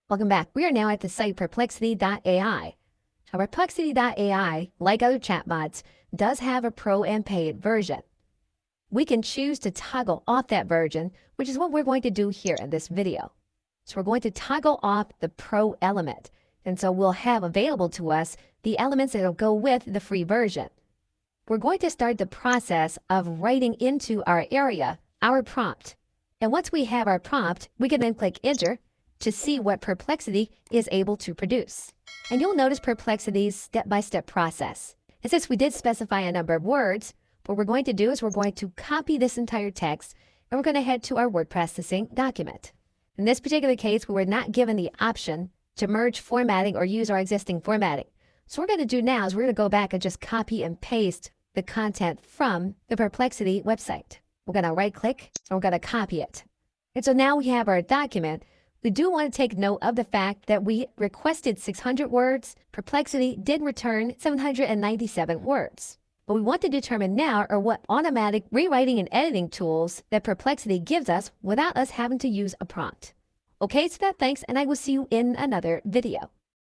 Welcome back. We are now at the site Perplexity.ai. Now, Perplexity.ai, like other chatbots, does have a pro and paid version. We can choose to toggle off that version, which is what we're going to do here in this video. So we're going to toggle off the pro element. And so we'll have available to us the elements that will go with the free version. We're going to start the process of writing into our area our prompt. And once we have our prompt, we can then click enter to see what Perplexity is able to produce. And you'll notice Perplexity's step-by-step process. And since we did specify a number of words, what we're going to do is we're going to copy this entire text and we're going to head to our word processing document. In this particular case, we were not given the option to merge formatting or use our existing formatting. So what we're going to do now is we're going to go back and just copy and paste the content from the Perplexity website. We're going to right click and we're going to copy it. And so now we have our document. We do want to take note of the fact that we requested 600 words. Perplexity did return 797 words. What we want to determine now are what automatic rewriting and editing tools that Perplexity gives us without us having to use a prompt. Okay, so thanks, and I will see you in another video.